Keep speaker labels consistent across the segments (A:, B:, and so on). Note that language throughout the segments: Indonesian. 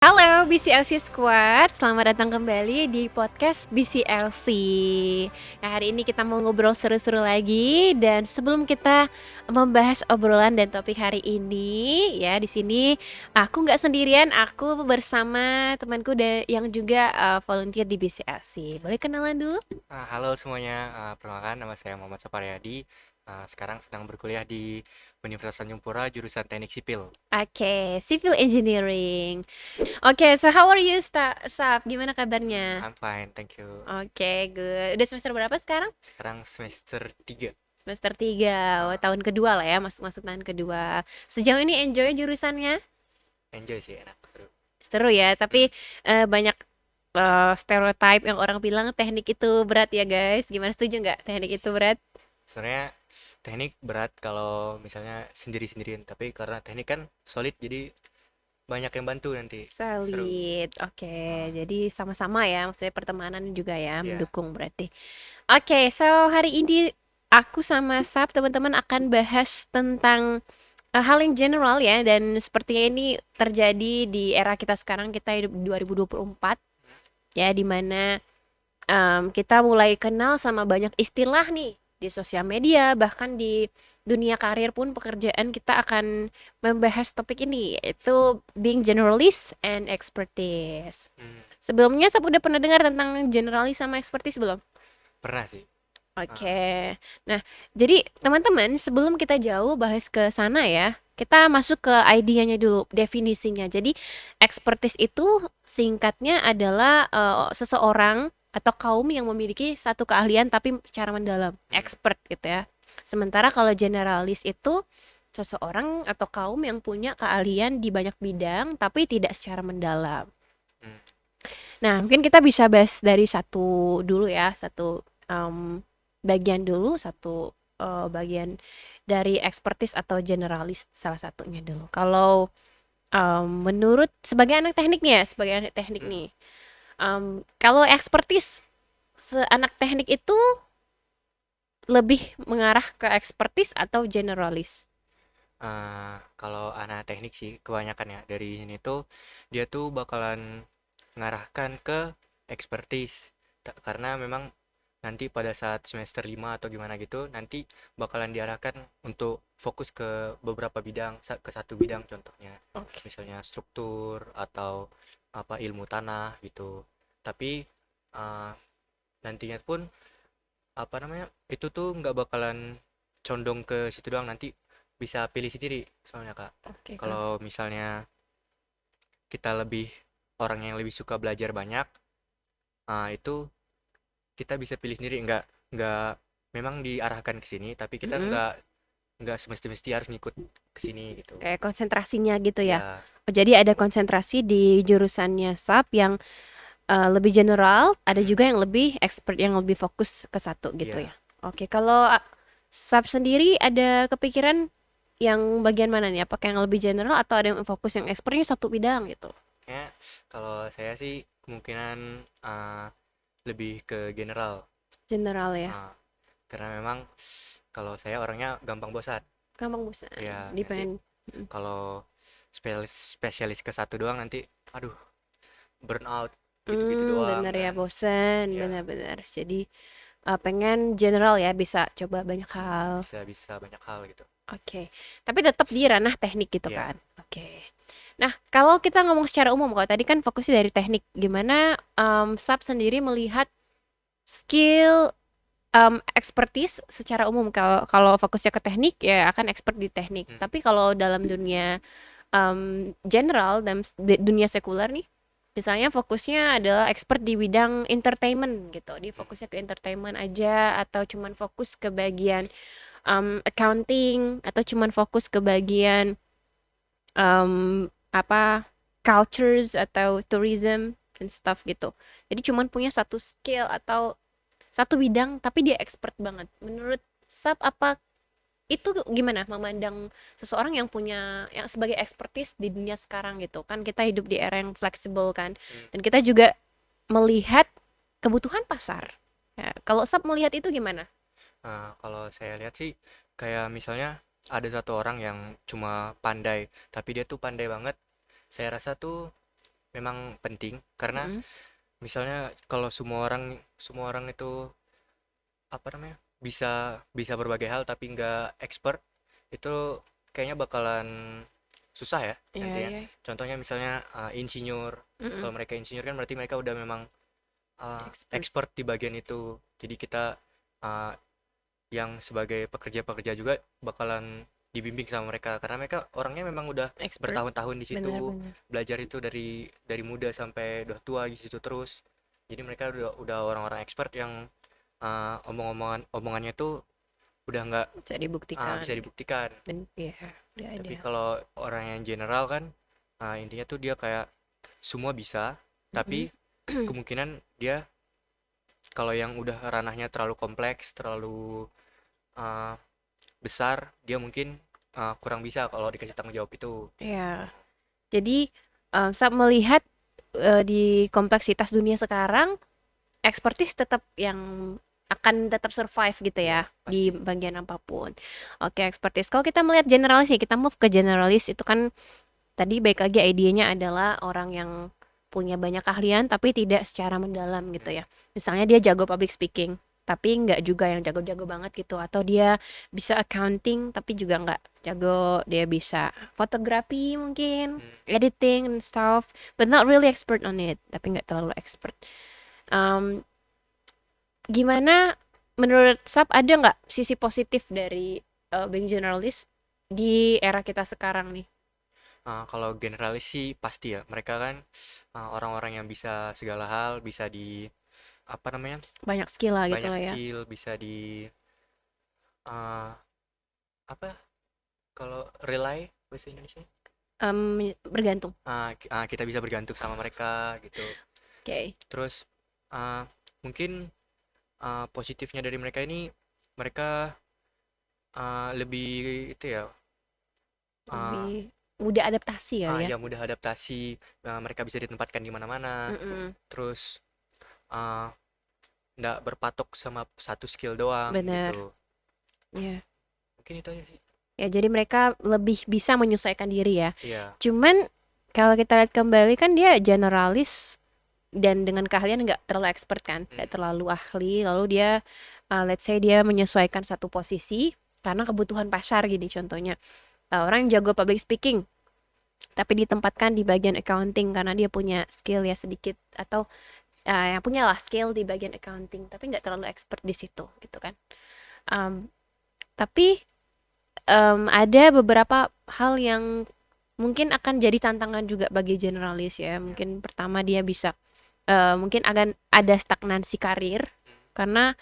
A: Halo BCLC Squad, selamat datang kembali di podcast BCLC. Nah, hari ini kita mau ngobrol seru-seru lagi, dan sebelum kita membahas obrolan dan topik hari ini, ya di sini aku nggak sendirian, aku bersama temanku yang juga volunteer di BCLC. Boleh kenalan dulu?
B: Halo semuanya, perkenalkan nama saya Muhammad Saparyadi. Sekarang sedang berkuliah di Universitas Tanjung Pura jurusan Teknik Sipil.
A: Oke, Civil Engineering. Oke, so how are you, Sap? Gimana kabarnya?
B: I'm fine, thank you.
A: Oke, good. Udah semester berapa sekarang?
B: Sekarang semester 3.
A: Semester 3,
B: Ah,
A: tahun kedua lah ya, masuk tahun kedua. Sejauh ini enjoy jurusannya?
B: enjoy sih, enak, seru.
A: Seru ya,
B: Hmm,
A: tapi banyak stereotype yang orang bilang teknik itu berat ya guys. Gimana, setuju nggak teknik itu berat?
B: Sebenarnya teknik berat kalau misalnya sendiri-sendirian, tapi karena teknik kan solid, jadi banyak yang bantu nanti. Seru.
A: Solid. Oke,
B: Ah,
A: jadi sama-sama ya, maksudnya pertemanan juga ya,
B: ya.
A: mendukung berarti. Oke, so hari ini aku sama Sap teman-teman akan bahas tentang hal yang general ya, dan sepertinya ini terjadi di era kita sekarang, kita hidup di 2024 ya, dimana kita mulai kenal sama banyak istilah nih di sosial media, bahkan di dunia karir pun pekerjaan kita akan membahas topik ini, yaitu being generalist and expertise.
B: Hmm,
A: Sebelumnya saya udah pernah dengar tentang generalis sama expertise belum?
B: pernah sih. Ah,
A: Oke. Nah, jadi teman-teman, sebelum kita jauh bahas ke sana ya, kita masuk ke idenya dulu, definisinya. Jadi, expertise itu singkatnya adalah seseorang atau kaum yang memiliki satu keahlian tapi secara mendalam,
B: hmm,
A: expert gitu ya. Sementara kalau generalis itu seseorang atau kaum yang punya keahlian di banyak bidang tapi tidak secara mendalam.
B: hmm.
A: Nah, mungkin kita bisa bahas dari satu dulu ya, satu bagian dulu, satu bagian dari expertise atau generalis salah satunya dulu. Kalau menurut sebagai anak teknik nih ya, sebagai anak teknik
B: Hmm.
A: nih, kalau expertise anak teknik itu lebih mengarah ke expertise atau generalis?
B: Kalau anak teknik sih kebanyakan ya dari ini tuh dia tuh bakalan mengarahkan ke expertise. Karena memang nanti pada saat semester 5 atau gimana gitu nanti bakalan diarahkan untuk fokus ke beberapa bidang, ke satu bidang contohnya
A: Oke.
B: misalnya struktur atau apa ilmu tanah gitu. Tapi uh, nantinya pun apa namanya itu tuh nggak bakalan condong ke situ doang, nanti bisa pilih sendiri soalnya kak.
A: Oke, Kak.
B: Kalau misalnya kita lebih orang yang lebih suka belajar banyak, itu kita bisa pilih sendiri, nggak memang diarahkan ke sini tapi kita
A: Mm-mm.
B: nggak semesti-mesti harus ngikut ke sini gitu
A: Kayak konsentrasinya gitu ya.
B: ya.
A: Oh, jadi ada konsentrasi di jurusannya SAP yang lebih general, ada
B: Hmm,
A: juga yang lebih expert, yang lebih fokus ke satu gitu ya.
B: ya.
A: Oke, kalau Sab sendiri ada kepikiran yang bagian mana nih? Apakah yang lebih general atau ada yang fokus yang expertnya satu bidang gitu?
B: Ya, kalau saya sih kemungkinan lebih ke general.
A: General ya.
B: Ah, karena memang kalau saya orangnya gampang bosan
A: Gampang bosan.
B: ya.
A: Di
B: Nanti
A: pengen. Mm.
B: kalau spesialis spesialis ke satu doang nanti aduh, burn out gitu-gitu doang
A: Bener ya,
B: kan.
A: bosan,
B: Ya,
A: bener-bener. Jadi pengen general ya, bisa coba banyak hal.
B: bisa bisa banyak hal gitu.
A: Oke, tapi tetap di ranah teknik gitu
B: Ya.
A: kan? Oke. Nah, kalau kita ngomong secara umum, kalau tadi kan fokusnya dari teknik, gimana Sab sendiri melihat skill, expertise secara umum? Kalau kalau fokusnya ke teknik, ya akan expert di teknik.
B: Hmm,
A: Tapi kalau dalam dunia general, dalam dunia sekuler nih, misalnya fokusnya adalah expert di bidang entertainment gitu, dia
B: hmm,
A: fokusnya ke entertainment aja, atau cuman fokus ke bagian accounting, atau cuman fokus ke bagian apa, cultures atau tourism and stuff gitu. Jadi cuman punya satu skill atau satu bidang tapi dia expert banget. Menurut Sab, apa itu gimana memandang seseorang yang punya yang sebagai expertise di dunia sekarang gitu? Kan kita hidup di era yang fleksibel kan.
B: hmm.
A: Dan kita juga melihat kebutuhan pasar. Ya, kalau Sab melihat itu gimana?
B: Kalau saya lihat sih kayak misalnya ada satu orang yang cuma pandai tapi dia tuh pandai banget, saya rasa tuh memang penting karena
A: Mm-mm.
B: misalnya kalau semua orang itu apa namanya bisa bisa berbagai hal tapi nggak expert itu kayaknya bakalan susah ya
A: Iya,
B: nantinya.
A: iya.
B: Contohnya misalnya insinyur.
A: Mm-mm.
B: Kalau mereka insinyur kan berarti mereka udah memang
A: Expert.
B: expert di bagian itu. Jadi kita uh, yang sebagai pekerja-pekerja juga bakalan dibimbing sama mereka karena mereka orangnya memang udah
A: Expert.
B: bertahun-tahun di situ,
A: Benar-benar.
B: belajar itu dari muda sampai udah tua di situ terus. Jadi mereka udah orang-orang expert yang omongannya tuh udah nggak
A: Bisa dibuktikan.
B: bisa dibuktikan.
A: Dan ya, udah
B: Tapi
A: ada.
B: kalau orang yang general kan intinya tuh dia kayak semua bisa,
A: Mm-mm.
B: tapi kemungkinan dia kalau yang udah ranahnya terlalu kompleks, terlalu uh, besar, dia mungkin kurang bisa kalau dikasih tanggung jawab itu.
A: Ya, jadi saat melihat di kompleksitas dunia sekarang, expertise tetap yang akan tetap survive gitu
B: Iya,
A: ya di
B: pasti.
A: bagian apapun. Oke, expertise. Kalau kita melihat generalis ya, kita move ke generalis itu kan tadi baik lagi idenya adalah orang yang punya banyak keahlian tapi tidak secara mendalam gitu
B: Hmm,
A: ya. Misalnya dia jago public speaking, tapi nggak juga yang jago-jago banget gitu. Atau dia bisa accounting tapi juga nggak jago. Dia bisa fotografi mungkin,
B: hmm.
A: editing and stuff, but not really expert on it. Tapi nggak terlalu expert. Um, Gimana menurut Sap ada nggak sisi positif dari being generalist di era kita sekarang nih?
B: Kalau generalis sih pasti ya, mereka kan orang-orang yang bisa segala hal, bisa di apa namanya
A: Banyak skill lah gitu
B: banyak
A: lah ya.
B: skill, bisa di uh, apa kalau rely bahasa Indonesia,
A: Bergantung.
B: kita bisa bergantung sama mereka gitu.
A: Oke.
B: Terus uh, mungkin positifnya dari mereka ini mereka lebih itu ya uh,
A: Lebih mudah adaptasi kali ya.
B: ya mudah adaptasi, mereka bisa ditempatkan di mana-mana,
A: Mm-mm.
B: terus uh, nggak berpatok sama satu skill doang
A: Bener.
B: gitu.
A: Ya.
B: Mungkin itu aja sih.
A: Ya, jadi mereka lebih bisa menyesuaikan diri ya.
B: Iya.
A: Cuman kalau kita lihat kembali kan dia generalis dan dengan keahlian nggak terlalu expert kan,
B: Hmm,
A: nggak terlalu ahli. Lalu dia, let's say dia menyesuaikan satu posisi karena kebutuhan pasar gini contohnya. Orang yang jago public speaking, tapi ditempatkan di bagian accounting karena dia punya skill ya sedikit atau yang punya lah skill di bagian accounting, tapi nggak terlalu expert di situ gitu kan. Um, tapi ada beberapa hal yang mungkin akan jadi tantangan juga bagi generalis ya.
B: ya.
A: Mungkin pertama dia bisa mungkin akan ada stagnansi karir karena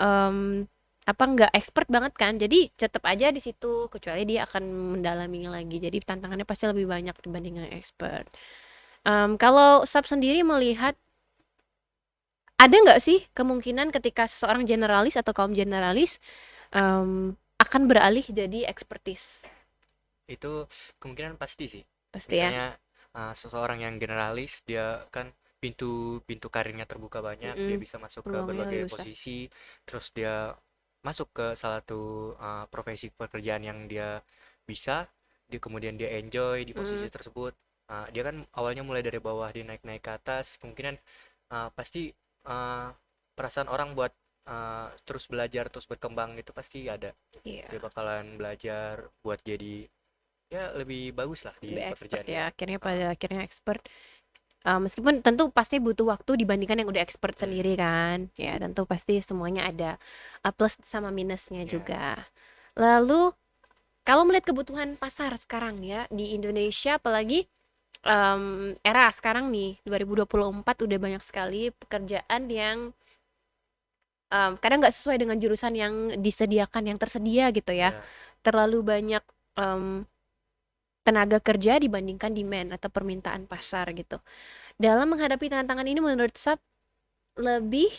A: em, apa nggak expert banget kan. Jadi tetap aja di situ kecuali dia akan mendalami lagi. Jadi tantangannya pasti lebih banyak dibanding yang expert. Kalau Sab sendiri melihat ada nggak sih kemungkinan ketika seseorang generalis atau kaum generalis akan beralih jadi expertise?
B: Itu kemungkinan pasti sih.
A: Pasti ya.
B: Misalnya seseorang yang generalis dia kan pintu pintu karirnya terbuka banyak, dia
A: Mm-mm.
B: bisa masuk ke
A: Peluangnya
B: berbagai
A: lebih besar.
B: posisi, terus dia masuk ke salah satu profesi pekerjaan yang dia bisa, dia kemudian dia enjoy di posisi
A: Mm,
B: tersebut. Dia kan awalnya mulai dari bawah, dia naik-naik ke atas, kemungkinan pasti perasaan orang buat terus belajar, terus berkembang itu pasti ada.
A: iya,
B: Dia bakalan belajar buat jadi ya lebih bagus lah
A: lebih
B: di
A: expert
B: pekerjaan dia.
A: ya. Akhirnya
B: Ah,
A: pada akhirnya expert. Meskipun tentu pasti butuh waktu dibandingkan yang udah expert
B: hmm,
A: sendiri kan. Ya, tentu pasti semuanya ada plus sama minusnya
B: ya.
A: juga. Lalu kalau melihat kebutuhan pasar sekarang ya di Indonesia apalagi era sekarang nih 2024 udah banyak sekali pekerjaan yang kadang nggak sesuai dengan jurusan yang disediakan yang tersedia gitu ya.
B: Ya,
A: Terlalu banyak em, tenaga kerja dibandingkan demand atau permintaan pasar gitu. Dalam menghadapi tantangan ini menurut Sab lebih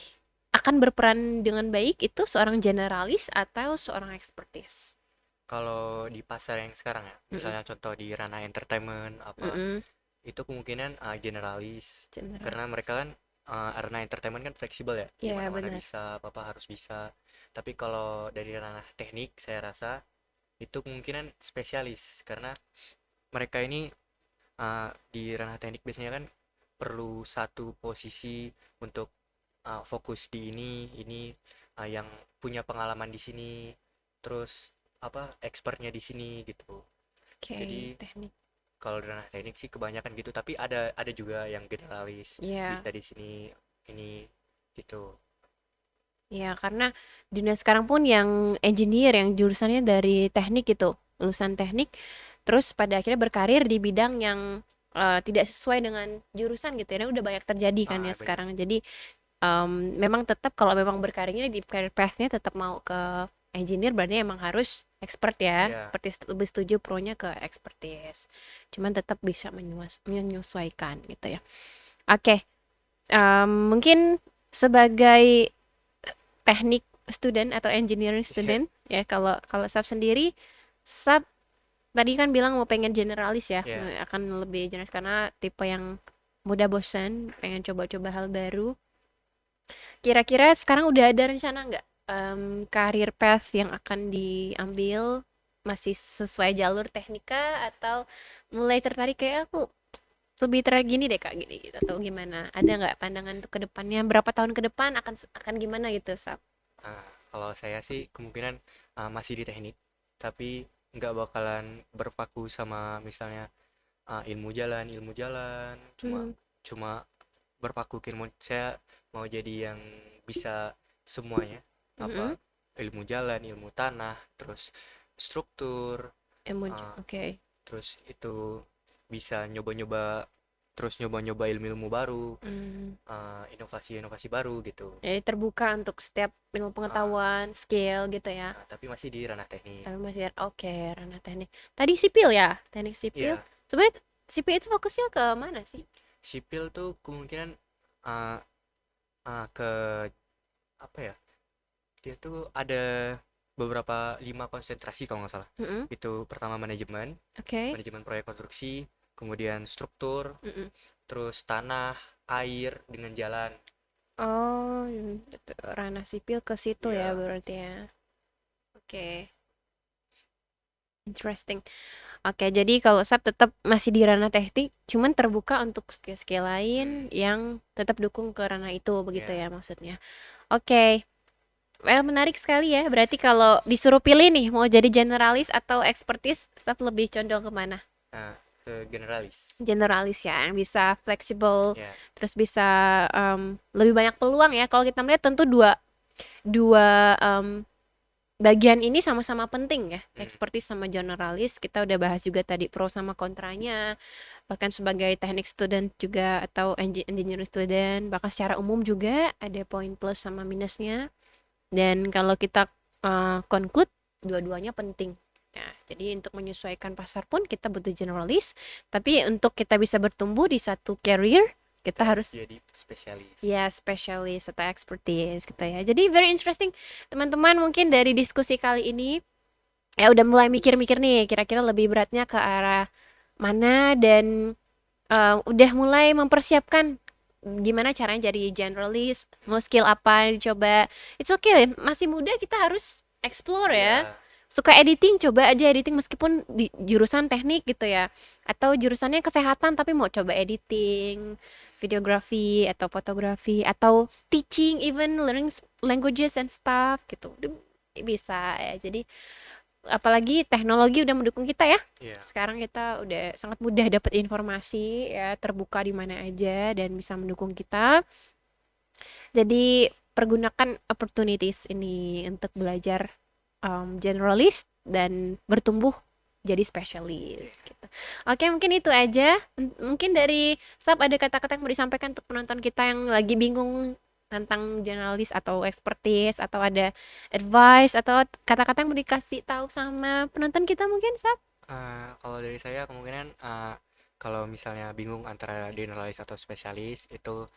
A: akan berperan dengan baik itu seorang generalis atau seorang expertise.
B: kalau di pasar yang sekarang ya,
A: Mm-mm.
B: misalnya contoh di ranah entertainment apa,
A: Mm-mm.
B: itu kemungkinan generalis karena mereka
A: Generalis.
B: kan ranah entertainment kan fleksibel ya, di
A: Ya
B: mana-mana
A: benar.
B: bisa, apa harus bisa. Tapi kalau dari ranah teknik saya rasa itu kemungkinan spesialis karena mereka ini di ranah teknik biasanya kan perlu satu posisi untuk fokus di ini yang punya pengalaman di sini, terus apa expertnya di sini gitu.
A: Oke,
B: Jadi
A: teknik.
B: kalau ranah teknik sih kebanyakan gitu, tapi ada juga yang generalis,
A: Ya,
B: bisa di sini ini gitu.
A: ya karena dunia sekarang pun yang engineer yang jurusannya dari teknik gitu, lulusan teknik, terus pada akhirnya berkarir di bidang yang tidak sesuai dengan jurusan gitu ya. Dan udah banyak terjadi kan ya
B: Banyak.
A: sekarang. Jadi memang tetap kalau memang berkarirnya di career path-nya tetap mau ke engineer berarti emang harus expert ya.
B: Ya,
A: Seperti lebih setuju pro-nya ke expertise. Cuman tetap bisa menyesuaikan gitu ya. Oke, mungkin sebagai teknik student atau engineering
B: ya,
A: student ya kalau kalau Sab sendiri, Sab tadi kan bilang mau pengen generalis ya,
B: ya.
A: akan lebih jelas karena tipe yang mudah bosan, pengen coba-coba hal baru. Kira-kira sekarang udah ada rencana nggak, career path yang akan diambil masih sesuai jalur teknika atau mulai tertarik kayak aku lebih tertarik gini deh kak gini gitu atau gimana? Ada nggak pandangan untuk ke depannya berapa tahun ke depan akan gimana gitu Sab?
B: Kalau saya sih kemungkinan masih di teknik, tapi nggak bakalan berpaku sama misalnya ilmu jalan, cuma
A: Hmm,
B: cuma berpaku ke ilmu. Saya mau jadi yang bisa semuanya, apa
A: mm-mm.
B: ilmu jalan, ilmu tanah, terus struktur,
A: Emoji,
B: uh,
A: oke.
B: terus itu bisa nyoba-nyoba ilmu-ilmu baru,
A: Hmm.
B: inovasi-inovasi baru gitu.
A: Jadi terbuka untuk setiap ilmu
B: Uh,
A: pengetahuan, skill gitu ya.
B: tapi masih di ranah teknik.
A: Tapi masih oke, ranah teknik. Tadi sipil ya, teknik sipil.
B: Ya,
A: Sebenarnya sipil itu fokusnya ke mana sih?
B: sipil tuh kemungkinan uh, ke apa ya? Dia tuh ada beberapa 5 konsentrasi kalau nggak salah.
A: Mm-mm.
B: Itu pertama manajemen,
A: Oke.
B: manajemen proyek konstruksi, kemudian struktur,
A: Mm-mm.
B: terus tanah, air dengan jalan.
A: Oh, itu ranah sipil ke situ ya
B: Iya,
A: berarti ya. Oke, interesting. Oke, jadi kalau SAP tetap masih di ranah teknik, cuman terbuka untuk skill-skill lain
B: hmm,
A: yang tetap dukung ke ranah itu, begitu
B: ya.
A: ya maksudnya. Oke, well, menarik sekali ya. Berarti kalau disuruh pilih nih, mau jadi generalis atau expertise, SAP lebih condong kemana?
B: Nah, ke generalis.
A: Generalis ya, yang bisa fleksibel,
B: Ya,
A: terus bisa lebih banyak peluang ya. Kalau kita melihat tentu dua dua bagian ini sama-sama penting ya.
B: hmm,
A: Expertise sama generalis. Kita udah bahas juga tadi pro sama kontranya. Bahkan sebagai teknik student juga atau engineering student, bahkan secara umum juga ada poin plus sama minusnya. Dan kalau kita conclude, dua-duanya penting. Nah, jadi untuk menyesuaikan pasar pun kita butuh generalis, tapi untuk kita bisa bertumbuh di satu career, kita
B: kita harus
A: harus
B: jadi spesialis.
A: ya spesialis atau expertise gitu ya. Jadi very interesting teman-teman, mungkin dari diskusi kali ini ya udah mulai mikir-mikir nih kira-kira lebih beratnya ke arah mana dan udah mulai mempersiapkan gimana caranya jadi generalis, mau skill apa yang dicoba. It's okay, masih muda kita harus explore ya.
B: Ya,
A: Suka editing, coba aja editing meskipun di jurusan teknik gitu ya. Atau jurusannya kesehatan tapi mau coba editing, videografi atau fotografi atau teaching, even learning languages and stuff gitu. Bisa ya. Jadi apalagi teknologi udah mendukung kita ya.
B: ya,
A: Sekarang kita udah sangat mudah dapat informasi ya, terbuka di mana aja dan bisa mendukung kita. Jadi pergunakan opportunities ini untuk belajar generalist dan bertumbuh jadi
B: ya.
A: spesialis gitu. Oke, mungkin itu aja. Mungkin dari Sab ada kata-kata yang mau disampaikan untuk penonton kita yang lagi bingung tentang generalis atau expertise atau ada advice atau kata-kata yang mau dikasih tahu sama penonton kita mungkin Sab?
B: Kalau dari saya kemungkinan kalau misalnya bingung antara generalis atau spesialis itu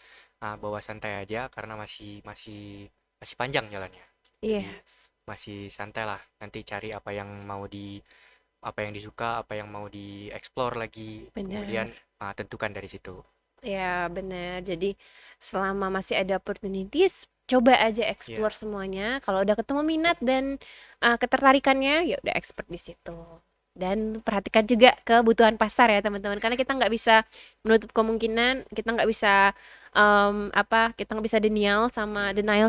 B: bawa santai aja karena masih masih masih panjang jalannya. Jadi
A: Yes,
B: masih santai lah. Nanti cari apa yang disuka, apa yang mau dieksplor lagi. Kemudian
A: benar.
B: tentukan dari situ.
A: Ya, benar. Jadi selama masih ada opportunities, coba aja
B: Ya,
A: explore semuanya. Kalau udah ketemu minat dan ketertarikannya, ya udah expert di situ. dan perhatikan juga kebutuhan pasar ya teman-teman, karena kita nggak bisa menutup kemungkinan, kita nggak bisa kita nggak bisa denial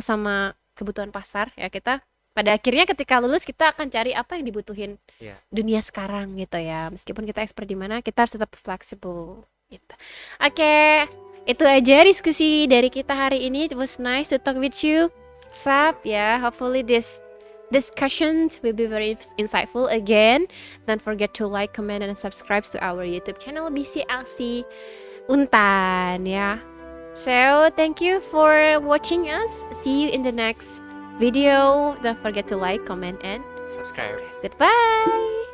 A: sama kebutuhan pasar ya. Kita pada akhirnya ketika lulus kita akan cari apa yang dibutuhin
B: Iya.
A: dunia sekarang gitu ya. Meskipun kita expert di mana, kita harus tetap fleksibel gitu. Oke, itu aja diskusi dari kita hari ini. It was nice to talk with you, Sap. Ya, hopefully this discussion will be very insightful again. Don't forget to like, comment, and subscribe to our YouTube channel BCLC Untan. Yeah. So thank you for watching us. See you in the next video. Don't forget to like, comment, and
B: Subscribe.
A: subscribe. Goodbye.